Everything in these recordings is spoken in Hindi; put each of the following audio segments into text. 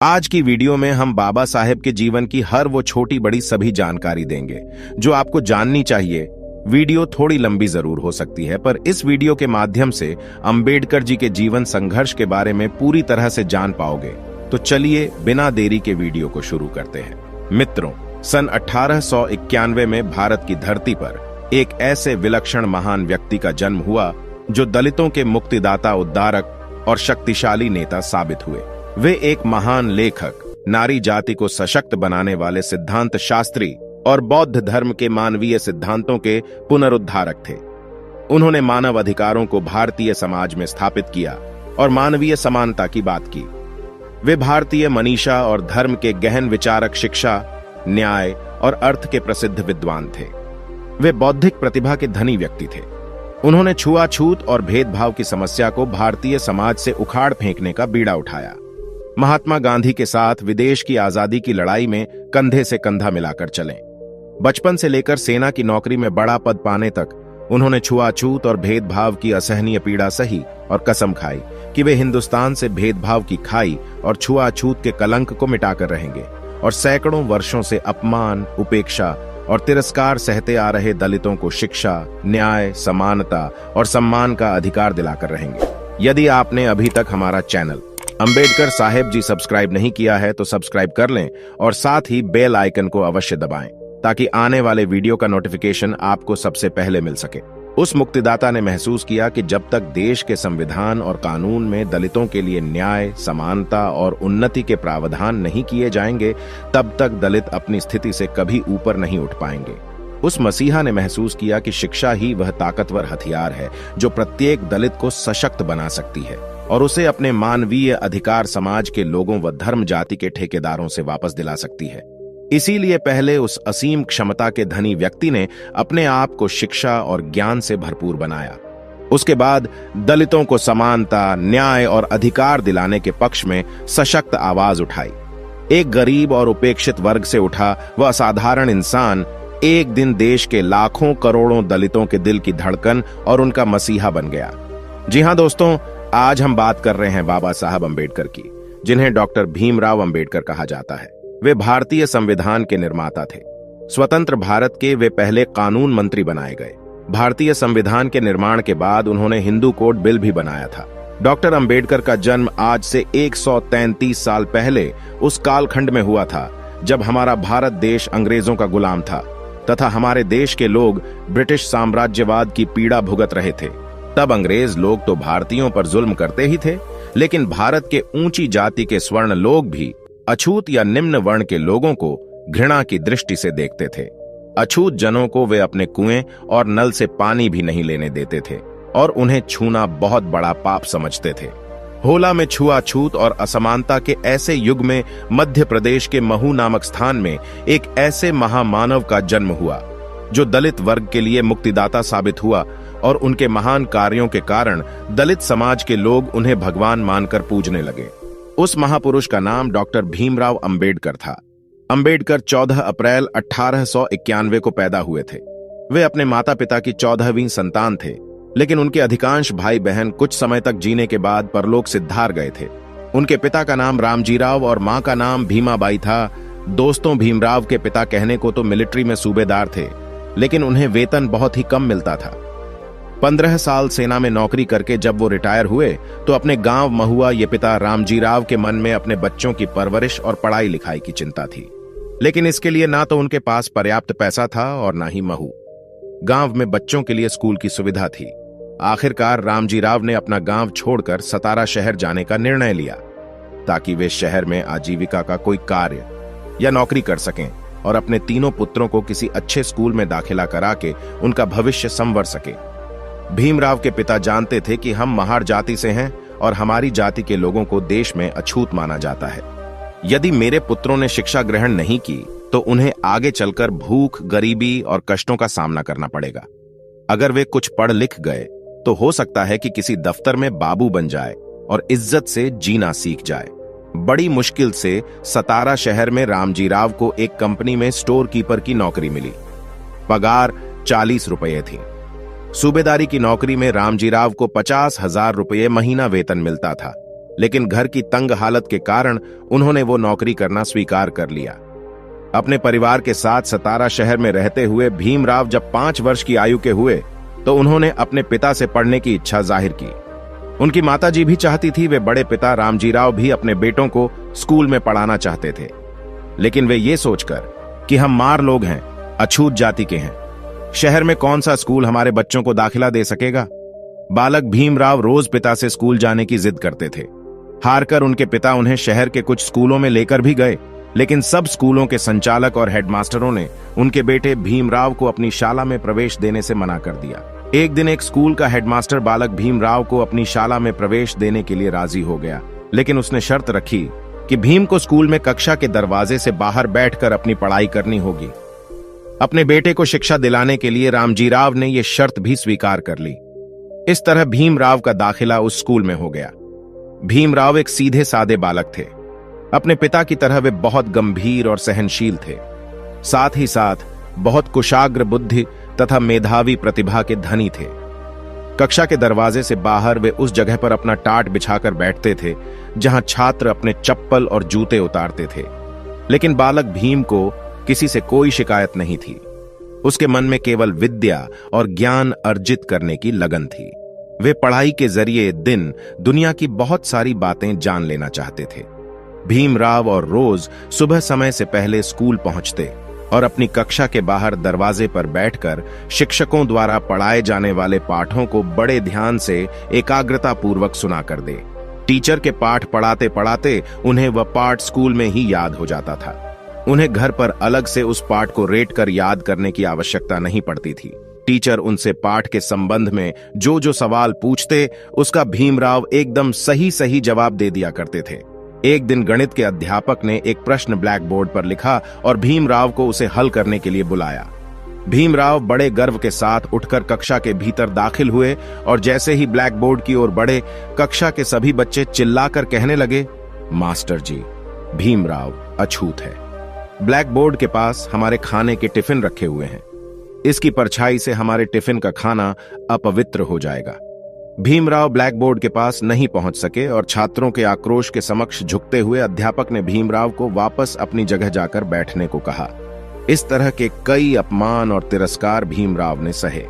आज की वीडियो में हम बाबा साहेब के जीवन की हर वो छोटी बड़ी सभी जानकारी देंगे जो आपको जाननी चाहिए। वीडियो थोड़ी लंबी जरूर हो सकती है, पर इस वीडियो के माध्यम से अंबेडकर जी के जीवन संघर्ष के बारे में पूरी तरह से जान पाओगे। तो चलिए बिना देरी के वीडियो को शुरू करते हैं। मित्रों, सन 1891 में भारत की धरती पर एक ऐसे विलक्षण महान व्यक्ति का जन्म हुआ जो दलितों के मुक्तिदाता, उद्धारक और शक्तिशाली नेता साबित हुए। वे एक महान लेखक, नारी जाति को सशक्त बनाने वाले सिद्धांत शास्त्री और बौद्ध धर्म के मानवीय सिद्धांतों के पुनरुद्धारक थे। उन्होंने मानव अधिकारों को भारतीय समाज में स्थापित किया और मानवीय समानता की बात की। वे भारतीय मनीषा और धर्म के गहन विचारक, शिक्षा, न्याय और अर्थ के प्रसिद्ध विद्वान थे। वे बौद्धिक प्रतिभा के धनी व्यक्ति थे। उन्होंने छुआछूत और भेदभाव की समस्या को भारतीय समाज से उखाड़ फेंकने का बीड़ा उठाया। महात्मा गांधी के साथ विदेश की आजादी की लड़ाई में कंधे से कंधा मिलाकर चले। बचपन से लेकर सेना की नौकरी में बड़ा पद पाने तक उन्होंने छुआछूत और भेदभाव की असहनीय पीड़ा सही और कसम खाई कि वे हिंदुस्तान से भेदभाव की खाई और छुआछूत के कलंक को मिटाकर रहेंगे और सैकड़ों वर्षों से अपमान, उपेक्षा और तिरस्कार सहते आ रहे दलितों को शिक्षा, न्याय, समानता और सम्मान का अधिकार दिलाकर रहेंगे। यदि आपने अभी तक हमारा चैनल अंबेडकर साहेब जी सब्सक्राइब नहीं किया है तो सब्सक्राइब कर लें और साथ ही बेल आइकन को अवश्य दबाएं ताकि आने वाले वीडियो का नोटिफिकेशन आपको सबसे पहले मिल सके। उस मुक्तिदाता ने महसूस किया कि जब तक देश के संविधान और कानून में दलितों के लिए न्याय, समानता और उन्नति के प्रावधान नहीं किए जाएंगे, तब तक दलित अपनी स्थिति से कभी ऊपर नहीं उठ पाएंगे। उस मसीहा ने महसूस किया कि शिक्षा ही वह ताकतवर हथियार है जो प्रत्येक दलित को सशक्त बना सकती है और उसे अपने मानवीय अधिकार समाज के लोगों व धर्म जाति के ठेकेदारों से वापस दिला सकती है। इसीलिए पहले उस असीम क्षमता के धनी व्यक्ति ने अपने आप को शिक्षा और ज्ञान से भरपूर बनाया। उसके बाद दलितों को समानता, न्याय और अधिकार दिलाने के पक्ष में सशक्त आवाज उठाई। एक गरीब और उपेक्षित वर्ग से उठा वह असाधारण इंसान एक दिन देश के लाखों करोड़ों दलितों के दिल की धड़कन और उनका मसीहा बन गया। जी हां दोस्तों, आज हम बात कर रहे हैं बाबा साहब अंबेडकर की, जिन्हें डॉक्टर भीमराव अंबेडकर कहा जाता है। वे भारतीय संविधान के निर्माता थे। स्वतंत्र भारत के वे पहले कानून मंत्री बनाए गए। भारतीय संविधान के निर्माण के बाद उन्होंने हिंदू कोड बिल भी बनाया था। डॉक्टर अंबेडकर का जन्म आज से 133 साल पहले उस कालखंड में हुआ था जब हमारा भारत देश अंग्रेजों का गुलाम था तथा हमारे देश के लोग ब्रिटिश साम्राज्यवाद की पीड़ा भुगत रहे थे। तब अंग्रेज लोग तो भारतीयों पर जुल्म करते ही थे, लेकिन भारत के ऊंची जाति के स्वर्ण लोग भी अछूत या निम्न वर्ण के लोगों को घृणा की दृष्टि से देखते थे। अछूत जनों को वे अपने कुएं और नल से पानी भी नहीं लेने देते थे और उन्हें छूना बहुत बड़ा पाप समझते थे। होला में छुआछूत और असमानता के ऐसे युग में मध्य प्रदेश के महू नामक स्थान में एक ऐसे महामानव का जन्म हुआ जो दलित वर्ग के लिए मुक्तिदाता साबित हुआ और उनके महान कार्यों के कारण दलित समाज के लोग उन्हें भगवान मानकर पूजने लगे। उस महापुरुष का नाम डॉक्टर भीमराव अंबेडकर था। अंबेडकर 14 अप्रैल 1891 को पैदा हुए थे। वे अपने माता पिता की 14वीं संतान थे, लेकिन उनके अधिकांश भाई बहन कुछ समय तक जीने के बाद परलोक सिद्धार गए थे। उनके पिता का नाम रामजीराव और मां का नाम भीमाबाई था। दोस्तों, भीमराव के पिता कहने को तो मिलिट्री में सूबेदार थे, लेकिन उन्हें वेतन बहुत ही कम मिलता था। 15 साल सेना में नौकरी करके जब वो रिटायर हुए तो अपने गांव महुआ ये पिता रामजीराव के मन में अपने बच्चों की परवरिश और पढ़ाई लिखाई की चिंता थी, लेकिन इसके लिए ना तो उनके पास पर्याप्त पैसा था और ना ही महू गांव में बच्चों के लिए स्कूल की सुविधा थी। आखिरकार रामजीराव ने अपना गांव छोड़कर सतारा शहर जाने का निर्णय लिया ताकि वे शहर में आजीविका का कोई कार्य या नौकरी कर सकें और अपने तीनों पुत्रों को किसी अच्छे स्कूल में दाखिला करा के उनका भविष्य संवर सके। भीमराव के पिता जानते थे कि हम महार जाति से हैं और हमारी जाति के लोगों को देश में अछूत माना जाता है। यदि मेरे पुत्रों ने शिक्षा ग्रहण नहीं की तो उन्हें आगे चलकर भूख, गरीबी और कष्टों का सामना करना पड़ेगा। अगर वे कुछ पढ़ लिख गए तो हो सकता है कि किसी दफ्तर में बाबू बन जाए और इज्जत से जीना सीख जाए। बड़ी मुश्किल से सतारा शहर में रामजीराव को एक कंपनी में स्टोर कीपर की नौकरी मिली। पगार 40 रुपये थी। सूबेदारी की नौकरी में रामजीराव को 50,000 रुपये महीना वेतन मिलता था। लेकिन घर की तंग हालत के कारण उन्होंने वो नौकरी करना स्वीकार कर लिया। अपने परिवार के साथ सतारा शहर में रहते हुए भीमराव जब 5 वर्ष की आयु के हुए तो उन्होंने अपने पिता से पढ़ने की इच्छा जाहिर की। उनकी माताजी भी चाहती थी, वे बड़े पिता रामजीराव भी अपने बेटों को स्कूल में पढ़ाना चाहते थे, लेकिन वे ये सोचकर कि हम मार लोग हैं, अछूत जाति के हैं, शहर में कौन सा स्कूल हमारे बच्चों को दाखिला दे सकेगा। बालक भीमराव रोज पिता से स्कूल जाने की जिद करते थे। हारकर उनके पिता उन्हें शहर के कुछ स्कूलों में लेकर भी गए, लेकिन सब स्कूलों के संचालक और हेडमास्टरों ने उनके बेटे भीमराव को अपनी शाला में प्रवेश देने से मना कर दिया। एक दिन एक स्कूल का हेडमास्टर बालक भीमराव को अपनी शाला में प्रवेश देने के लिए राजी हो गया, लेकिन उसने शर्त रखी कि भीम को स्कूल में कक्षा के दरवाजे से बाहर बैठकर अपनी पढ़ाई करनी होगी। अपने बेटे को शिक्षा दिलाने के लिए रामजीराव ने यह शर्त भी स्वीकार कर ली। इस तरह भीमराव का दाखिला उस स्कूल में हो गया। भीमराव एक सीधे सादे बालक थे। अपने पिता की तरह वे बहुत गंभीर और सहनशील थे, साथ ही साथ बहुत कुशाग्र बुद्धि तथा मेधावी प्रतिभा के धनी थे। कक्षा के दरवाजे से बाहर वे उस जगह पर अपना टाट बिछाकर बैठते थे जहां छात्र अपने चप्पल और जूते उतारते थे, लेकिन बालक भीम को किसी से कोई शिकायत नहीं थी। उसके मन में केवल विद्या और ज्ञान अर्जित करने की लगन थी। वे पढ़ाई के जरिए दिन दुनिया की बहुत सारी बातें जान लेना चाहते थे। भीमराव और रोज सुबह समय से पहले स्कूल पहुंचते और अपनी कक्षा के बाहर दरवाजे पर बैठकर शिक्षकों द्वारा पढ़ाए जाने वाले पाठों को बड़े ध्यान से एकाग्रता पूर्वक सुना कर दे। टीचर के पाठ पढ़ाते पढ़ाते उन्हें वह पाठ स्कूल में ही याद हो जाता था। उन्हें घर पर अलग से उस पाठ को रेट कर याद करने की आवश्यकता नहीं पड़ती थी। टीचर उनसे पाठ के संबंध में जो जो सवाल पूछते उसका भीमराव एकदम सही सही जवाब दे दिया करते थे। एक दिन गणित के अध्यापक ने एक प्रश्न ब्लैक बोर्ड पर लिखा और भीमराव को उसे हल करने के लिए बुलाया। भीमराव बड़े गर्व के साथ उठकर कक्षा के भीतर दाखिल हुए और जैसे ही ब्लैक बोर्ड की ओर बढ़े, कक्षा के सभी बच्चे चिल्लाकर कहने लगे, मास्टर जी, भीमराव अछूत है। ब्लैक बोर्ड के पास हमारे खाने के टिफिन रखे हुए हैं, इसकी परछाई से हमारे टिफिन का खाना अपवित्र हो जाएगा। भीमराव ब्लैक बोर्ड के पास नहीं पहुंच सके और छात्रों के आक्रोश के समक्ष झुकते हुए अध्यापक ने भीमराव को वापस अपनी जगह जाकर बैठने को कहा। इस तरह के कई अपमान और तिरस्कार भीमराव ने सहे।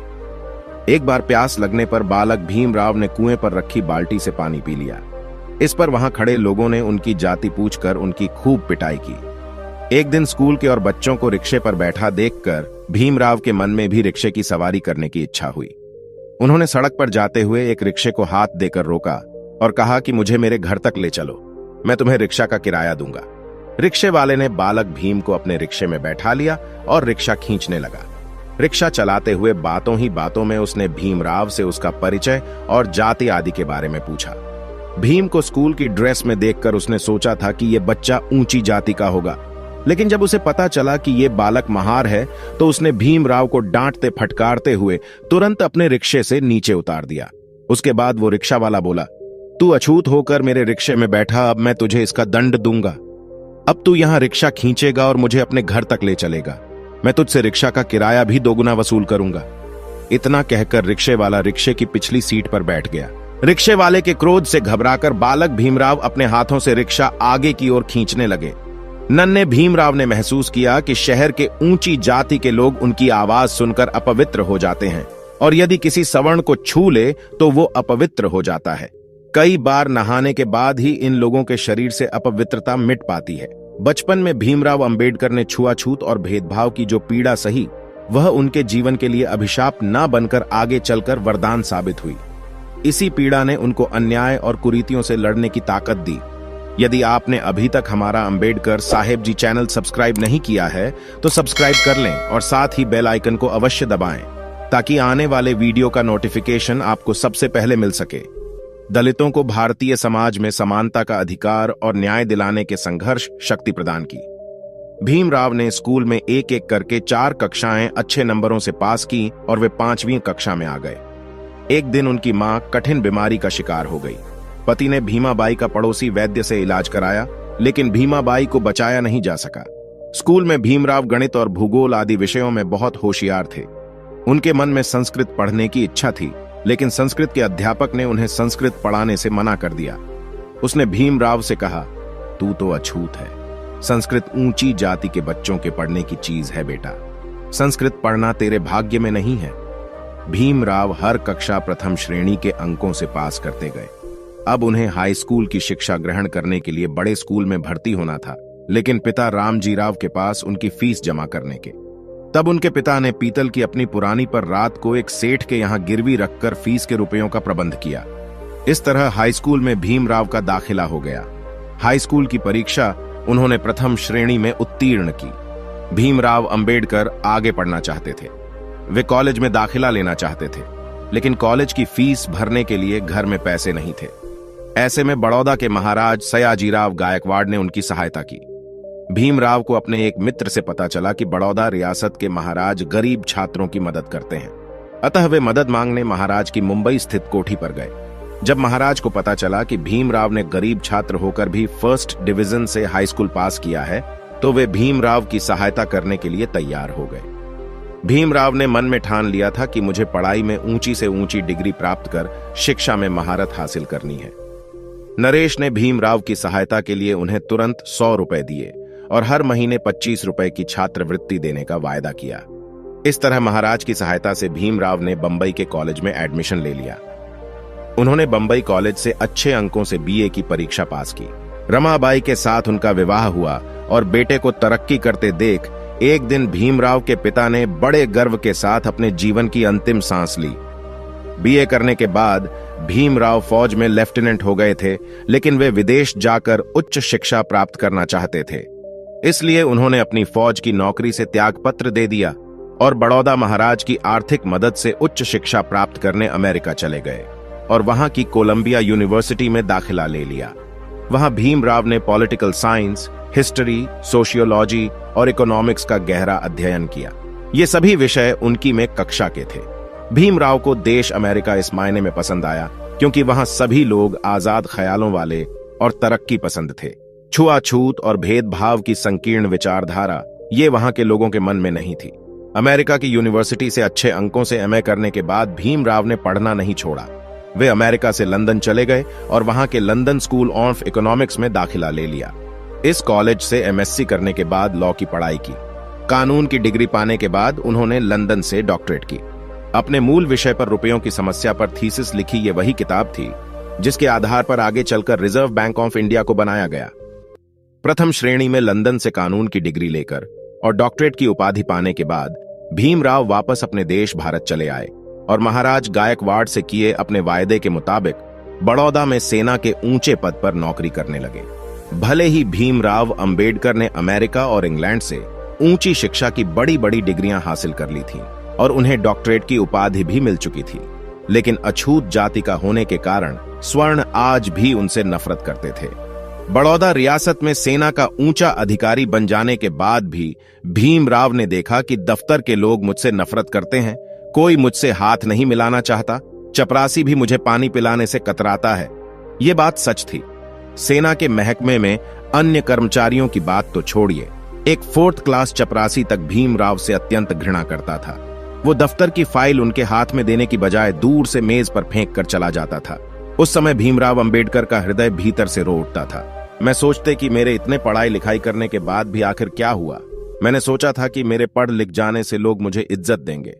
एक बार प्यास लगने पर बालक भीमराव ने कुएं पर रखी बाल्टी से पानी पी लिया। इस पर वहां खड़े लोगों ने उनकी जाति पूछकर उनकी खूब पिटाई की। एक दिन स्कूल के और बच्चों को रिक्शे पर बैठा देखकर भीमराव के मन में भी रिक्शे की सवारी करने की इच्छा हुई। उन्होंने सड़क पर जाते हुए एक रिक्शे को हाथ देकर रोका और कहा कि मुझे मेरे घर तक ले चलो, मैं तुम्हें रिक्शा का किराया दूंगा। रिक्शे वाले ने बालक भीम को अपने रिक्शे में बैठा लिया और रिक्शा खींचने लगा। रिक्शा चलाते हुए बातों ही बातों में उसने भीमराव से उसका परिचय और जाति आदि के बारे में पूछा। भीम को स्कूल की ड्रेस में देखकर उसने सोचा था कि यह बच्चा ऊंची जाति का होगा, लेकिन जब उसे पता चला कि यह बालक महार है तो उसने भीमराव को डांटते फटकारते हुए तुरंत अपने रिक्शे से नीचे उतार दिया। उसके बाद वो रिक्शा वाला बोला, तू अछूत होकर मेरे रिक्शे में बैठा, अब मैं तुझे इसका दंड दूंगा। अब तू यहां रिक्शा खींचेगा और मुझे अपने घर तक ले चलेगा। मैं तुझसे रिक्शा का किराया भी दोगुना वसूल करूंगा। इतना कहकर रिक्शे वाला रिक्शे की पिछली सीट पर बैठ गया। रिक्शे वाले के क्रोध से घबराकर बालक भीमराव अपने हाथों से रिक्शा आगे की ओर खींचने लगे। नन्हे भीमराव ने महसूस किया कि शहर के ऊंची जाति के लोग उनकी आवाज सुनकर अपवित्र हो जाते हैं और यदि किसी सवर्ण को छू ले तो वो अपवित्र हो जाता है। कई बार नहाने के बाद ही इन लोगों के शरीर से अपवित्रता मिट पाती है। बचपन में भीमराव अंबेडकर ने छुआछूत और भेदभाव की जो पीड़ा सही, वह उनके जीवन के लिए अभिशाप न बनकर आगे चलकर वरदान साबित हुई। इसी पीड़ा ने उनको अन्याय और कुरीतियों से लड़ने की ताकत दी। यदि आपने अभी तक हमारा अंबेडकर साहेब जी चैनल सब्सक्राइब नहीं किया है तो सब्सक्राइब कर लें और साथ ही बेल आइकन को अवश्य दबाएं ताकि आने वाले वीडियो का नोटिफिकेशन आपको सबसे पहले मिल सके। दलितों को भारतीय समाज में समानता का अधिकार और न्याय दिलाने के संघर्ष शक्ति प्रदान की। भीमराव ने स्कूल में एक एक करके 4 कक्षाएं अच्छे नंबरों से पास की और वे 5वीं कक्षा में आ गए। एक दिन उनकी मां कठिन बीमारी का शिकार हो गई। पति ने भीमाबाई का पड़ोसी वैद्य से इलाज कराया, लेकिन भीमाबाई को बचाया नहीं जा सका। स्कूल में भीमराव गणित और भूगोल आदि विषयों में बहुत होशियार थे। उनके मन में संस्कृत पढ़ने की इच्छा थी, लेकिन संस्कृत के अध्यापक ने उन्हें संस्कृत पढ़ाने से मना कर दिया। उसने भीमराव से कहा, तू तो अछूत है। संस्कृत ऊंची जाति के बच्चों के पढ़ने की चीज है बेटा। संस्कृत पढ़ना तेरे भाग्य में नहीं है। भीमराव हर कक्षा प्रथम श्रेणी के अंकों से पास करते गए। अब उन्हें हाई स्कूल की शिक्षा ग्रहण करने के लिए बड़े स्कूल में भर्ती होना था, लेकिन पिता रामजी राव के पास उनकी फीस जमा करने के। तब उनके पिता ने पीतल की अपनी पुरानी पर रात को एक सेठ के यहां गिरवी रखकर फीस के रुपयों का प्रबंध किया। इस तरह हाई स्कूल में भीमराव का दाखिला हो गया। हाई स्कूल की परीक्षा उन्होंने प्रथम श्रेणी में उत्तीर्ण की। भीमराव अंबेडकर आगे पढ़ना चाहते थे। वे कॉलेज में दाखिला लेना चाहते थे, लेकिन कॉलेज की फीस भरने के लिए घर में पैसे नहीं थे। ऐसे में बड़ौदा के महाराज सयाजीराव गायकवाड़ ने उनकी सहायता की। भीमराव को अपने एक मित्र से पता चला कि बड़ौदा रियासत के महाराज गरीब छात्रों की मदद करते हैं, अतः वे मदद मांगने महाराज की मुंबई स्थित कोठी पर गए। जब महाराज को पता चला कि भीमराव ने गरीब छात्र होकर भी फर्स्ट डिवीजन से हाई स्कूल पास किया है, तो वे भीमराव की सहायता करने के लिए तैयार हो गए। भीमराव ने मन में ठान लिया था कि मुझे पढ़ाई में ऊंची से ऊंची डिग्री प्राप्त कर शिक्षा में महारत हासिल करनी है। नरेश ने भीमराव की सहायता के लिए उन्हें तुरंत 100 रुपए दिए और हर महीने 25 रुपए की छात्रवृत्ति देने का वायदा किया। इस तरह महाराज की सहायता से भीमराव ने बंबई के कॉलेज में एडमिशन ले लिया। उन्होंने बंबई कॉलेज से अच्छे अंकों से बीए की परीक्षा पास की। रमाबाई के साथ उनका विवाह हुआ और बेटे को तरक्की करते देख एक दिन भीमराव के पिता ने बड़े गर्व के साथ अपने जीवन की अंतिम सांस ली। बीए करने के बाद भीमराव फौज में लेफ्टिनेंट हो गए थे, लेकिन वे विदेश जाकर उच्च शिक्षा प्राप्त करना चाहते थे। इसलिए उन्होंने अपनी फौज की नौकरी से त्यागपत्र दे दिया और बड़ौदा महाराज की आर्थिक मदद से उच्च शिक्षा प्राप्त करने अमेरिका चले गए और वहां की कोलंबिया यूनिवर्सिटी में दाखिला ले लिया। वहां भीमराव ने पॉलिटिकल साइंस, हिस्ट्री, सोशियोलॉजी और इकोनॉमिक्स का गहरा अध्ययन किया। ये सभी विषय उनकी में कक्षा के थे। भीमराव को देश अमेरिका इस मायने में पसंद आया क्योंकि वहां सभी लोग आजाद ख्यालों वाले और तरक्की पसंद थे। छुआछूत और भेदभाव की संकीर्ण विचारधारा ये वहां के लोगों के मन में नहीं थी। अमेरिका की यूनिवर्सिटी से अच्छे अंकों से एमए करने के बाद भीमराव ने पढ़ना नहीं छोड़ा। वे अमेरिका से लंदन चले गए और वहां के लंदन स्कूल ऑफ इकोनॉमिक्स में दाखिला ले लिया। इस कॉलेज से एमएससी करने के बाद लॉ की पढ़ाई की। कानून की डिग्री पाने के बाद उन्होंने लंदन से डॉक्टरेट की। अपने मूल विषय पर रुपयों की समस्या पर थीसिस लिखी ये वही किताब थी जिसके आधार पर आगे चलकर रिजर्व बैंक ऑफ इंडिया को बनाया गया। प्रथम श्रेणी में लंदन से कानून की डिग्री लेकर और डॉक्टरेट की उपाधि पाने के बाद भीमराव वापस अपने देश भारत चले आए और महाराज गायकवाड़ से किए अपने वायदे के मुताबिक बड़ौदा में सेना के ऊंचे पद पर नौकरी करने लगे। भले ही भीमराव अंबेडकर ने अमेरिका और इंग्लैंड से ऊंची शिक्षा की बड़ी बड़ी डिग्रियां हासिल कर ली थीं और उन्हें डॉक्टरेट की उपाधि भी मिल चुकी थी, लेकिन अछूत जाति का होने के कारण स्वर्ण आज भी उनसे नफरत करते थे। बड़ौदा रियासत में सेना का ऊंचा अधिकारी बन जाने के बाद भी भीमराव ने देखा कि दफ्तर के लोग मुझसे नफरत करते हैं, कोई मुझसे हाथ नहीं मिलाना चाहता, चपरासी भी मुझे पानी पिलाने से कतराता है। ये बात सच थी। सेना के महकमे में अन्य कर्मचारियों की बात तो छोड़िए, एक 4th क्लास चपरासी तक भीमराव से अत्यंत घृणा करता था। वो दफ्तर की फाइल उनके हाथ में देने की बजाय दूर से मेज पर फेंक कर चला जाता था। उस समय भीमराव अंबेडकर का हृदय भीतर से रो उठता था। मैं सोचते कि मेरे इतने पढ़ाई लिखाई करने के बाद भी आखिर क्या हुआ। मैंने सोचा था कि मेरे पढ़ लिख जाने से लोग मुझे इज्जत देंगे,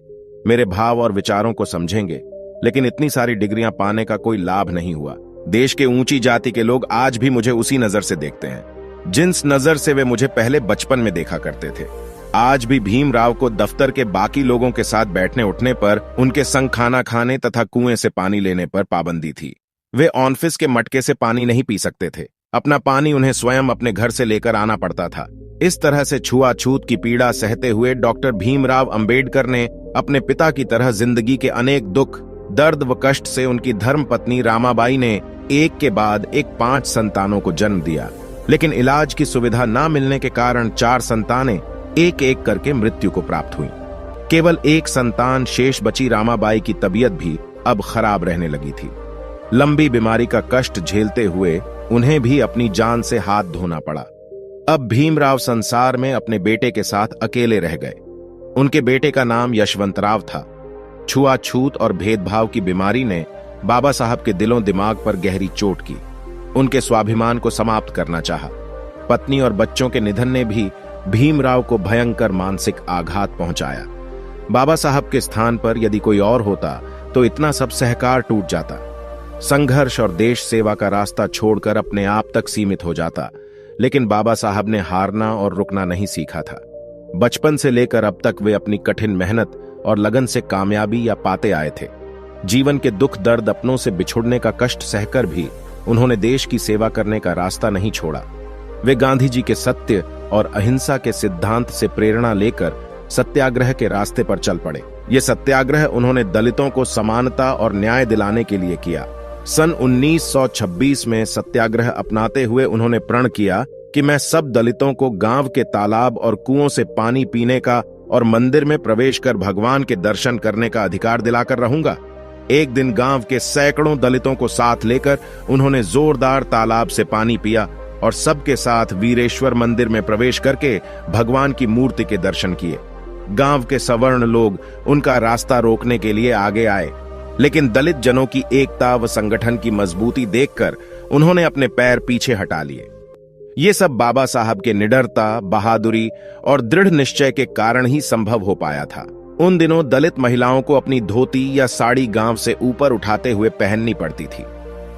मेरे भाव और विचारों को समझेंगे, लेकिन इतनी सारी डिग्रियां पाने का कोई लाभ नहीं हुआ। देश के ऊंची जाति के लोग आज भी मुझे उसी नजर से देखते हैं जिस नजर से वे मुझे पहले बचपन में देखा करते थे। आज भी भीमराव को दफ्तर के बाकी लोगों के साथ बैठने उठने पर, उनके संग खाना खाने तथा कुएं से पानी लेने पर पाबंदी थी। वे ऑफिस के मटके से पानी नहीं पी सकते थे। अपना पानी उन्हें स्वयं अपने घर से लेकर आना पड़ता था। इस तरह से छुआछूत की पीड़ा सहते हुए डॉक्टर भीमराव अंबेडकर ने अपने पिता की तरह जिंदगी के अनेक दुख, दर्द व कष्ट से उनकी धर्मपत्नी रामाबाई ने एक के बाद एक 5 संतानों को जन्म दिया, लेकिन इलाज की सुविधा न मिलने के कारण 4 संतानें एक एक करके मृत्यु को प्राप्त हुई। केवल एक संतान शेष बची रामाबाई की तबीयत भी अब खराब रहने लगी थी। लंबी बीमारी का कष्ट झेलते हुए उन्हें भी अपनी जान से हाथ धोना पड़ा। अब भीमराव संसार में अपने बेटे के साथ अकेले रह गए। उनके बेटे का नाम यशवंतराव था। छुआछूत और भेदभाव की बीमारी ने बाबा साहब के दिलों दिमाग पर गहरी चोट की। उनके स्वाभिमान को समाप्त करना चाहा। पत्नी और बच्चों के निधन ने भी भीमराव को भयंकर मानसिक आघात पहुंचाया। बाबा साहब के स्थान पर यदि कोई और होता तो इतना सब सहकार टूट जाता, संघर्ष और देश सेवा का रास्ता छोड़कर अपने आप तक सीमित हो जाता। लेकिन बाबा साहब ने हारना और रुकना नहीं सीखा था। बचपन से लेकर अब तक वे अपनी कठिन मेहनत और लगन से कामयाबी या पाते आए थे। जीवन के दुख दर्द, अपनों से बिछुड़ने का कष्ट सहकर भी उन्होंने देश की सेवा करने का रास्ता नहीं छोड़ा। वे गांधी जी के सत्य और अहिंसा के सिद्धांत से प्रेरणा लेकर सत्याग्रह के रास्ते पर चल पड़े। ये सत्याग्रह उन्होंने दलितों को समानता और न्याय दिलाने के लिए किया। सन 1926 में सत्याग्रह अपनाते हुए उन्होंने प्रण किया कि मैं सब दलितों को गांव के तालाब और कुओं से पानी पीने का और मंदिर में प्रवेश कर भगवान के दर्शन करने का अधिकार दिलाकर रहूंगा। एक दिन गांव के सैकड़ों दलितों को साथ लेकर उन्होंने जोरदार तालाब से पानी पिया और सबके साथ वीरेश्वर मंदिर में प्रवेश करके भगवान की मूर्ति के दर्शन किए। गांव के सवर्ण लोग उनका रास्ता रोकने के लिए आगे आए, लेकिन दलित जनों की एकता व संगठन की मजबूती देखकर उन्होंने अपने पैर पीछे हटा लिए। ये सब बाबा साहब के निडरता, बहादुरी और दृढ़ निश्चय के कारण ही संभव हो पाया था। उन दिनों दलित महिलाओं को अपनी धोती या साड़ी गांव से ऊपर उठाते हुए पहननी पड़ती थी।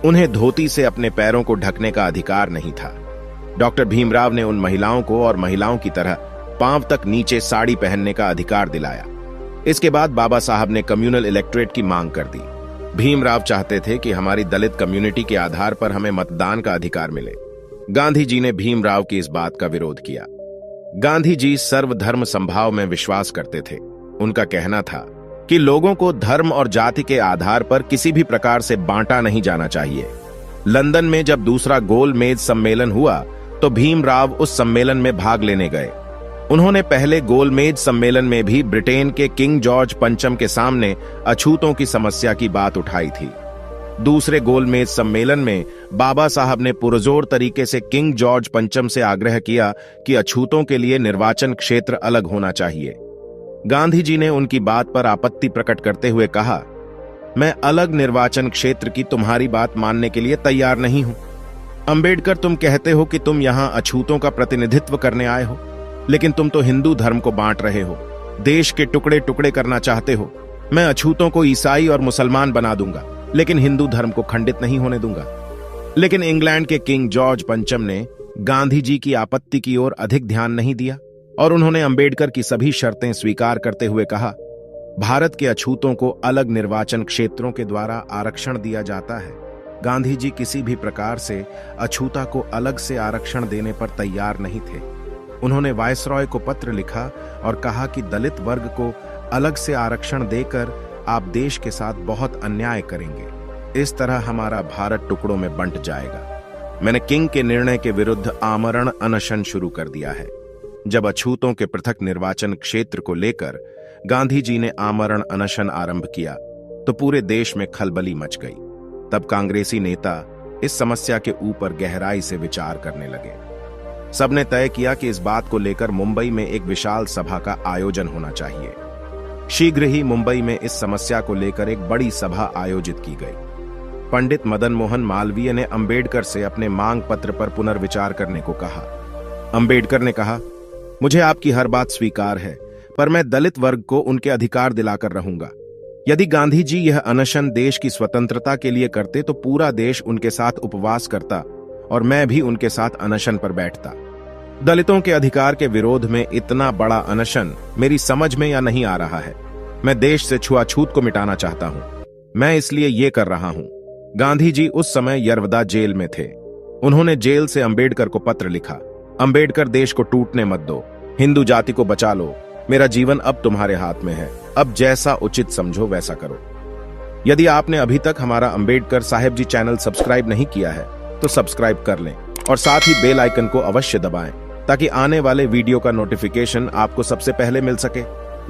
उन्हें धोती से अपने पैरों को ढकने का अधिकार नहीं था। डॉक्टर भीमराव ने उन महिलाओं को और महिलाओं की तरह पांव तक नीचे साड़ी पहनने का अधिकार दिलाया। इसके बाद बाबा साहब ने कम्युनल इलेक्टोरेट की मांग कर दी। भीमराव चाहते थे कि हमारी दलित कम्युनिटी के आधार पर हमें मतदान का अधिकार मिले। गांधी जी ने भीमराव की इस बात का विरोध किया। गांधी जी सर्वधर्म समभाव में विश्वास करते थे। उनका कहना था कि लोगों को धर्म और जाति के आधार पर किसी भी प्रकार से बांटा नहीं जाना चाहिए। लंदन में जब दूसरा गोलमेज सम्मेलन हुआ तो भीमराव उस सम्मेलन में भाग लेने गए। उन्होंने पहले गोलमेज सम्मेलन में भी ब्रिटेन के किंग जॉर्ज पंचम के सामने अछूतों की समस्या की बात उठाई थी। दूसरे गोलमेज सम्मेलन में बाबा साहब ने पुरजोर तरीके से किंग जॉर्ज पंचम से आग्रह किया कि अछूतों के लिए निर्वाचन क्षेत्र अलग होना चाहिए। गांधी जी ने उनकी बात पर आपत्ति प्रकट करते हुए कहा, मैं अलग निर्वाचन क्षेत्र की तुम्हारी बात मानने के लिए तैयार नहीं हूं। अंबेडकर, तुम कहते हो कि तुम यहां अछूतों का प्रतिनिधित्व करने आए हो, लेकिन तुम तो हिंदू धर्म को बांट रहे हो, देश के टुकड़े टुकड़े करना चाहते हो। मैं अछूतों को ईसाई और मुसलमान बना दूंगा, लेकिन हिंदू धर्म को खंडित नहीं होने दूंगा। लेकिन इंग्लैंड के किंग जॉर्ज पंचम ने गांधी जी की आपत्ति की ओर अधिक ध्यान नहीं दिया और उन्होंने अंबेडकर की सभी शर्तें स्वीकार करते हुए कहा, भारत के अछूतों को अलग निर्वाचन क्षेत्रों के द्वारा आरक्षण दिया जाता है। गांधी जी किसी भी प्रकार से अछूता को अलग से आरक्षण देने पर तैयार नहीं थे। उन्होंने वायसरॉय को पत्र लिखा और कहा कि दलित वर्ग को अलग से आरक्षण देकर आप देश के साथ बहुत अन्याय करेंगे। इस तरह हमारा भारत टुकड़ों में बंट जाएगा। मैंने किंग के निर्णय के विरुद्ध आमरण अनशन शुरू कर दिया है। जब अछूतों के पृथक निर्वाचन क्षेत्र को लेकर गांधी जी ने आमरण अनशन आरंभ किया तो पूरे देश में खलबली मच गई। तब कांग्रेसी नेता इस समस्या के ऊपर गहराई से विचार करने लगे। सबने तय किया कि इस बात को लेकर मुंबई में एक विशाल सभा का आयोजन होना चाहिए। शीघ्र ही मुंबई में इस समस्या को लेकर एक बड़ी सभा आयोजित की गई। पंडित मदन मोहन मालवीय ने अंबेडकर से अपने मांग पत्र पर पुनर्विचार करने को कहा। अंबेडकर ने कहा, मुझे आपकी हर बात स्वीकार है, पर मैं दलित वर्ग को उनके अधिकार दिलाकर रहूंगा। यदि गांधी जी यह अनशन देश की स्वतंत्रता के लिए करते तो पूरा देश उनके साथ उपवास करता और मैं भी उनके साथ अनशन पर बैठता। दलितों के अधिकार के विरोध में इतना बड़ा अनशन मेरी समझ में या नहीं आ रहा है। मैं देश से छुआछूत को मिटाना चाहता हूं। मैं इसलिए ये कर रहा हूं। गांधी जी उस समय यरवदा जेल में थे। उन्होंने जेल से अंबेडकर को पत्र लिखा, अंबेडकर, देश को टूटने मत दो, हिंदू जाति को बचा लो। मेरा जीवन अब तुम्हारे हाथ में है। अब जैसा उचित समझो वैसा करो। यदि आपने अभी तक हमारा अंबेडकर साहेब जी चैनल सब्सक्राइब नहीं किया है तो सब्सक्राइब कर लें और साथ ही बेल आइकन को अवश्य दबाएं ताकि आने वाले वीडियो का नोटिफिकेशन आपको सबसे पहले मिल सके।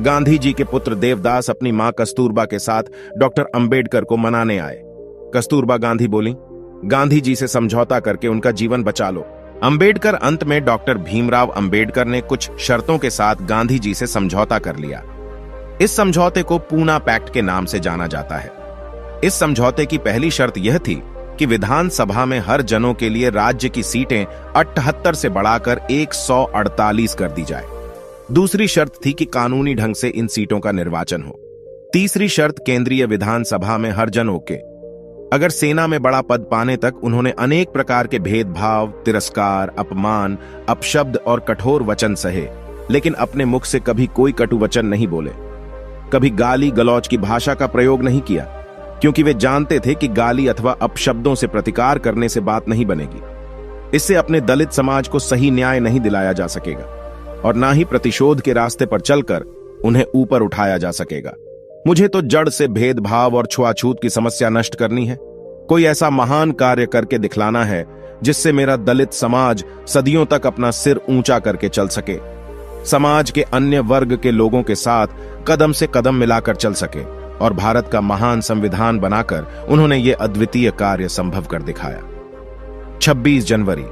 गांधी जी के पुत्र देवदास अपनी मां कस्तूरबा के साथ डॉक्टर अंबेडकर को मनाने आए। कस्तूरबा गांधी बोली, गांधी जी से समझौता करके उनका जीवन बचा लो। अंबेडकर अंत में डॉक्टर भीमराव अंबेडकर ने कुछ शर्तों के साथ गांधी जी से समझौता कर लिया। इस समझौते को पूना पैक्ट के नाम से जाना जाता है। इस समझौते की पहली शर्त यह थी कि विधानसभा में हर जनों के लिए राज्य की सीटें 78 से बढ़ाकर 148 कर दी जाए। दूसरी शर्त थी कि कानूनी ढंग से इन सीटों का निर्वाचन हो। तीसरी शर्त केंद्रीय विधानसभा में हर जन होके। अगर सेना में बड़ा पद पाने तक उन्होंने अनेक प्रकार के भेदभाव, तिरस्कार, अपमान, अपशब्द और कठोर वचन सहे, लेकिन अपने मुख से कभी कोई कटु वचन नहीं बोले। कभी गाली गलौज की भाषा का प्रयोग नहीं किया, क्योंकि वे जानते थे कि गाली अथवा अपशब्दों से प्रतिकार करने से बात नहीं बनेगी। इससे अपने दलित समाज को सही न्याय नहीं दिलाया जा सकेगा और ना ही प्रतिशोध के रास्ते पर चलकर उन्हें ऊपर उठाया जा सकेगा। मुझे तो जड़ से भेदभाव और छुआछूत की समस्या नष्ट करनी है। कोई ऐसा महान कार्य करके दिखलाना है जिससे मेरा दलित समाज सदियों तक अपना सिर ऊंचा करके चल सके, समाज के अन्य वर्ग के लोगों के साथ कदम से कदम मिलाकर चल सके और भारत का महान संविधान बनाकर उन्होंने ये अद्वितीय कार्य संभव कर दिखाया। 26 जनवरी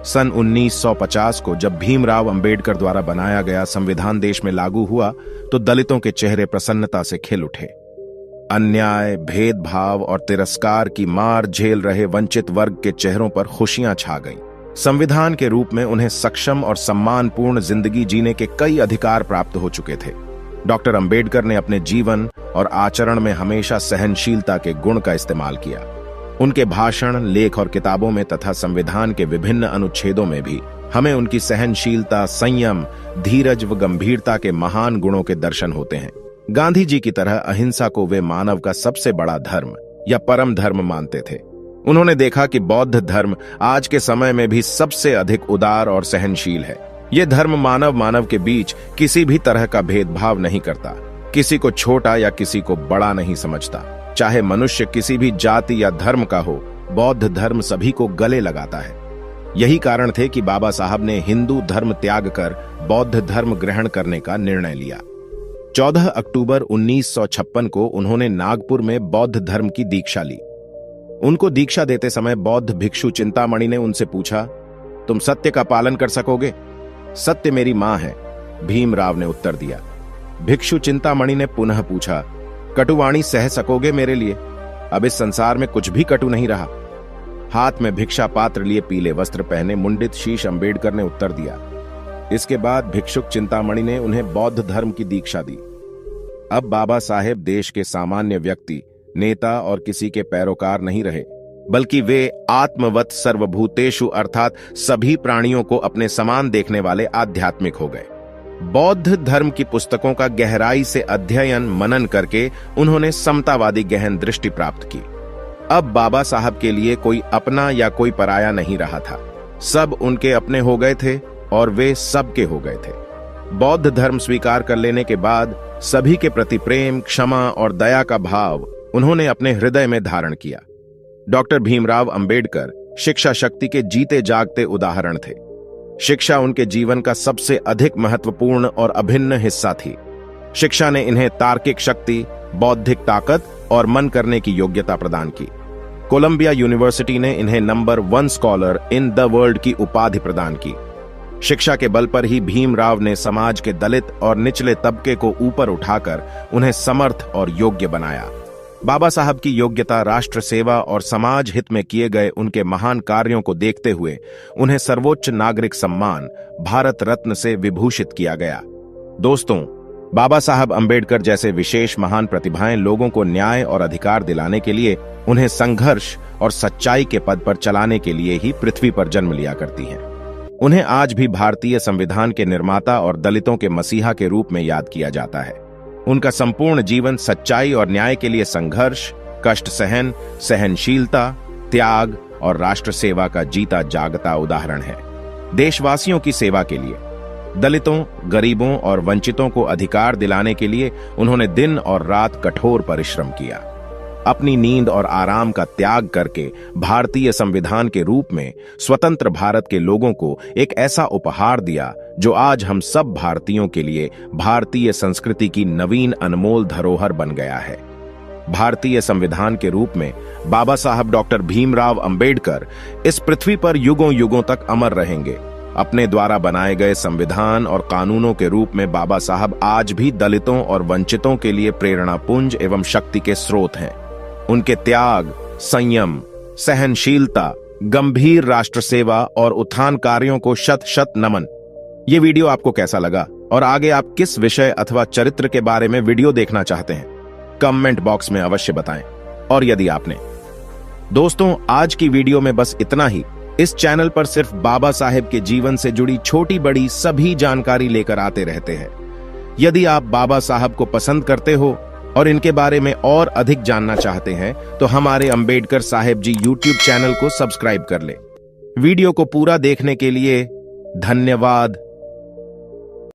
सन 1950 को जब भीमराव अंबेडकर द्वारा बनाया गया संविधान देश में लागू हुआ तो दलितों के चेहरे प्रसन्नता से खिल उठे। अन्याय, भेदभाव और तिरस्कार की मार झेल रहे वंचित वर्ग के चेहरों पर खुशियां छा गईं। संविधान के रूप में उन्हें सक्षम और सम्मानपूर्ण जिंदगी जीने के कई अधिकार प्राप्त हो चुके थे। डॉक्टर अंबेडकर ने अपने जीवन और आचरण में हमेशा सहनशीलता के गुण का इस्तेमाल किया। उनके भाषण, लेख और किताबों में तथा संविधान के विभिन्न अनुच्छेदों में भी हमें उनकी सहनशीलता, संयम, धीरज व गंभीरता के महान गुणों के दर्शन होते हैं। गांधी जी की तरह अहिंसा को वे मानव का सबसे बड़ा धर्म या परम धर्म मानते थे। उन्होंने देखा कि बौद्ध धर्म आज के समय में भी सबसे अधिक उदार और सहनशील है। यह धर्म मानव के बीच किसी भी तरह का भेदभाव नहीं करता, किसी को छोटा या किसी को बड़ा नहीं समझता। चाहे मनुष्य किसी भी जाति या धर्म का हो, बौद्ध धर्म सभी को गले लगाता है। यही कारण थे कि बाबा साहब ने हिंदू धर्म त्याग कर बौद्ध धर्म ग्रहण करने का निर्णय लिया। 14 अक्टूबर 1956 को उन्होंने नागपुर में बौद्ध धर्म की दीक्षा ली। उनको दीक्षा देते समय बौद्ध भिक्षु चिंतामणि ने उनसे पूछा, तुम सत्य का पालन कर सकोगे? सत्य मेरी मां है, भीमराव ने उत्तर दिया। भिक्षु चिंतामणि ने पुनः पूछा, कटुवाणी सह सकोगे मेरे लिए? अब इस संसार में कुछ भी कटु नहीं रहा। हाथ में भिक्षा पात्र लिए पीले वस्त्र पहने मुंडित शीश अंबेडकर ने उत्तर दिया। इसके बाद भिक्षुक चिंतामणि ने उन्हें बौद्ध धर्म की दीक्षा दी। अब बाबा साहेब देश के सामान्य व्यक्ति, नेता और किसी के पैरोकार नहीं रहे, बल्कि वे आत्मवत सर्वभूतेषु अर्थात सभी प्राणियों को अपने समान देखने वाले आध्यात्मिक हो गए। बौद्ध धर्म की पुस्तकों का गहराई से अध्ययन मनन करके उन्होंने समतावादी गहन दृष्टि प्राप्त की। अब बाबा साहब के लिए कोई अपना या कोई पराया नहीं रहा था। सब उनके अपने हो गए थे और वे सबके हो गए थे। बौद्ध धर्म स्वीकार कर लेने के बाद सभी के प्रति प्रेम, क्षमा और दया का भाव उन्होंने अपने हृदय में धारण किया। डॉक्टर भीमराव अंबेडकर शिक्षा शक्ति के जीते जागते उदाहरण थे। शिक्षा उनके जीवन का सबसे अधिक महत्वपूर्ण और अभिन्न हिस्सा थी। शिक्षा ने इन्हें तार्किक शक्ति, बौद्धिक ताकत और मन करने की योग्यता प्रदान की। कोलंबिया यूनिवर्सिटी ने इन्हें number 1 scholar in the world की उपाधि प्रदान की। शिक्षा के बल पर ही भीमराव ने समाज के दलित और निचले तबके को ऊपर उठाकर उन्हें समर्थ और योग्य बनाया। बाबा साहब की योग्यता, राष्ट्र सेवा और समाज हित में किए गए उनके महान कार्यों को देखते हुए उन्हें सर्वोच्च नागरिक सम्मान भारत रत्न से विभूषित किया गया। दोस्तों, बाबा साहब अंबेडकर जैसे विशेष महान प्रतिभाएं लोगों को न्याय और अधिकार दिलाने के लिए, उन्हें संघर्ष और सच्चाई के पद पर चलाने के लिए ही पृथ्वी पर जन्म लिया करती हैं। उन्हें आज भी भारतीय संविधान के निर्माता और दलितों के मसीहा के रूप में याद किया जाता है। उनका संपूर्ण जीवन सच्चाई और न्याय के लिए संघर्ष, कष्ट सहन, सहनशीलता, त्याग और राष्ट्र सेवा का जीता जागता उदाहरण है। देशवासियों की सेवा के लिए, दलितों, गरीबों और वंचितों को अधिकार दिलाने के लिए उन्होंने दिन और रात कठोर परिश्रम किया। अपनी नींद और आराम का त्याग करके भारतीय संविधान के रूप में स्वतंत्र भारत के लोगों को एक ऐसा उपहार दिया जो आज हम सब भारतीयों के लिए भारतीय संस्कृति की नवीन अनमोल धरोहर बन गया है। भारतीय संविधान के रूप में बाबा साहब डॉक्टर भीमराव अंबेडकर इस पृथ्वी पर युगों युगों तक अमर रहेंगे। अपने द्वारा बनाए गए संविधान और कानूनों के रूप में बाबा साहब आज भी दलितों और वंचितों के लिए प्रेरणापुंज एवं शक्ति के स्रोत हैं। उनके त्याग, संयम, सहनशीलता, गंभीर राष्ट्र सेवा और उत्थान कार्यों को शत शत नमन। ये वीडियो आपको कैसा लगा और आगे आप किस विषय अथवा चरित्र के बारे में वीडियो देखना चाहते हैं, कमेंट बॉक्स में अवश्य बताएं। और यदि आपने दोस्तों आज की वीडियो में बस इतना ही। इस चैनल पर सिर्फ बाबा साहेब के जीवन से जुड़ी छोटी बड़ी सभी जानकारी लेकर आते रहते हैं। यदि आप बाबा साहब को पसंद करते हो और इनके बारे में और अधिक जानना चाहते हैं तो हमारे अंबेडकर साहेब जी यूट्यूब चैनल को सब्सक्राइब कर ले। वीडियो को पूरा देखने के लिए धन्यवाद।